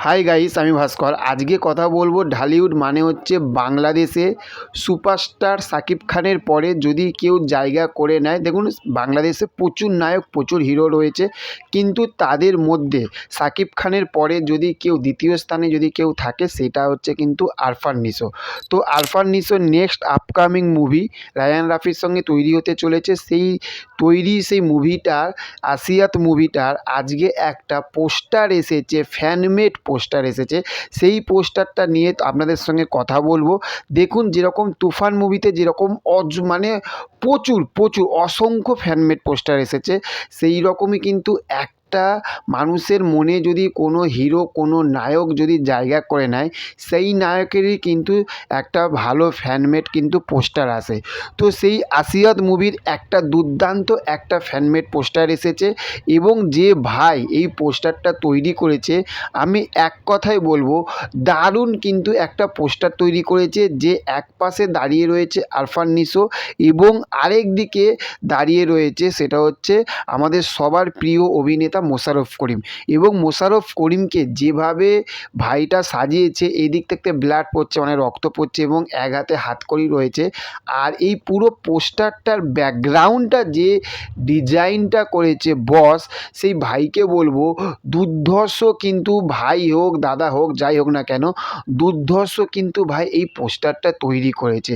Hi guys, আমি ভাস্কর। আজকে কথা বলবো ঢালিউড মানে হচ্ছে বাংলাদেশে সুপারস্টার শাকিব খানের পরে যদি কেউ জায়গা করে নেয়। দেখুন, বাংলাদেশে প্রচুর নায়ক, প্রচুর হিরো রয়েছে, কিন্তু তাদের মধ্যে শাকিব খানের পরে যদি কেউ দ্বিতীয় স্থানে যদি কেউ থাকে, সেটা হচ্ছে কিন্তু আরফান নিশো। তো আরফান নিশোর নেক্সট আপকামিং মুভি রায়ান রাফির সঙ্গে তৈরি হতে চলেছে। সেই মুভিটার, আসিয়াত মুভিটার আজকে একটা পোস্টার এসেছে, ফ্যানমেড পোস্টার এসেছে। সেই পোস্টারটা নিয়ে আপনাদের সঙ্গে কথা বলবো। দেখুন, যেরকম তুফান মুভিতে যেরকম মানে প্রচুর প্রচুর অসংখ্য ফ্যানমেড পোস্টার এসেছে, সেই রকমই কিন্তু একটা মানুষের মনে যদি কোনো হিরো, কোনো নায়ক যদি জায়গা করে নেয়, সেই নায়কেরই কিন্তু একটা ভালো ফ্যানমেড কিন্তু পোস্টার আসে। তো সেই আসিয়াত মুভির একটা দুর্দান্ত একটা ফ্যানমেড পোস্টার এসেছে, এবং যে ভাই এই পোস্টারটা তৈরি করেছে, আমি এক কথায় বলবো দারুণ কিন্তু একটা পোস্টার তৈরি করেছে। যে এক পাশে দাঁড়িয়ে রয়েছে আরফান নিশো, এবং আরেক দিকে দাঁড়িয়ে রয়েছে সেটা হচ্ছে আমাদের সবার প্রিয় অভিনেতা মোশাররফ করিম। এবং মোশাররফ করিমকে যেভাবে ভাইটা সাজিয়েছে, এদিক থেকে ব্লাড পড়ছে, মানে রক্ত পড়ছে, এবং এক হাতে হাতকড়ি রয়েছে। আর এই পুরো পোস্টারটার ব্যাকগ্রাউন্ডটা যে ডিজাইনটা করেছে বস, সেই ভাইকে বলবো দুর্ধর্ষ কিন্তু, ভাই হোক দাদা হোক যাই হোক না কেন, দুর্ধর্ষ কিন্তু ভাই এই পোস্টারটা তৈরি করেছে।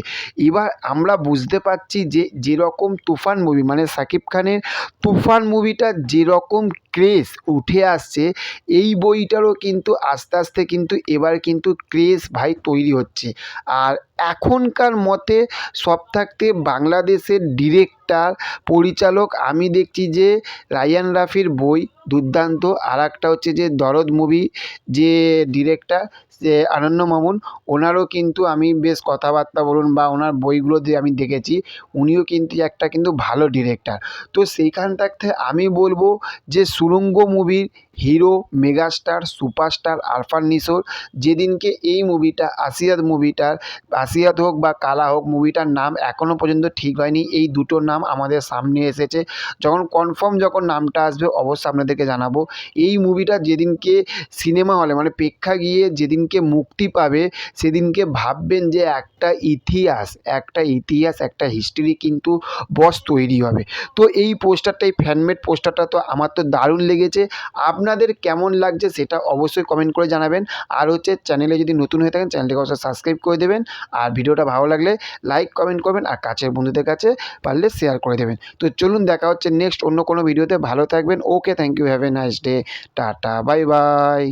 এবার আমরা বুঝতে পারছি যে যেরকম তুফান মুভি, মানে শাকিব খানের তুফান মুভিটা যেরকম ক্রেজ উঠে আসছে, এই বইটারও কিন্তু আস্তে আস্তে কিন্তু এবার কিন্তু ক্রেজ ভাই তৈরি হচ্ছে। আর এখনকার মতে সব থাকতে বাংলাদেশের ডিরেক্টর, পরিচালক আমি দেখছি যে রায়ান রাফির বই দুর্দান্ত। আর একটা হচ্ছে যে দরদ মুভি যে ডিরেক্টর, যে আনন্দ মামুন, ওনারও কিন্তু আমি বেশ কথাবার্তা বলুন বা ওনার বইগুলো দিয়ে আমি দেখেছি, উনিও কিন্তু একটা কিন্তু ভালো ডিরেক্টর। তো সেইখান থাকতে আমি বলবো যে সুড়ঙ্গ মুভির হিরো, মেগাস্টার, সুপারস্টার আরফান নিশোর যেদিনকে এই মুভিটা আসিয়াত হোক বা কালা হোক, মুভিটার নাম এখনও পর্যন্ত ঠিক হয়নি। এই দুটো নাম আমাদের সামনে এসেছে, যখন কনফার্ম যখন নামটা আসবে অবশ্যই আপনাদেরকে জানাবো। এই মুভিটা যেদিনকে সিনেমা হলে, মানে প্রেক্ষাগৃহে যেদিনকে মুক্তি পাবে, সেদিনকে ভাববেন যে একটা হিস্ট্রি কিন্তু বস তৈরি হবে। তো এই পোস্টারটা, এই ফ্যানমেড পোস্টারটা তো আমার তো দারুণ লেগেছে। আপনাদের কেমন লাগছে সেটা অবশ্যই কমেন্ট করে জানাবেন। আর হচ্ছে চ্যানেলে যদি নতুন হয়ে থাকেন, চ্যানেলটিকে অবশ্যই সাবস্ক্রাইব করে দেবেন। আর ভিডিওটা ভালো লাগলে লাইক কমেন্ট করবেন, আর কাছের বন্ধুদের কাছে পারলে শেয়ার করে দেবেন। তো চলুন, দেখা হচ্ছে নেক্সট অন্য কোনো ভিডিওতে। ভালো থাকবেন। Okay, thank you, have a nice day, tata, bye by.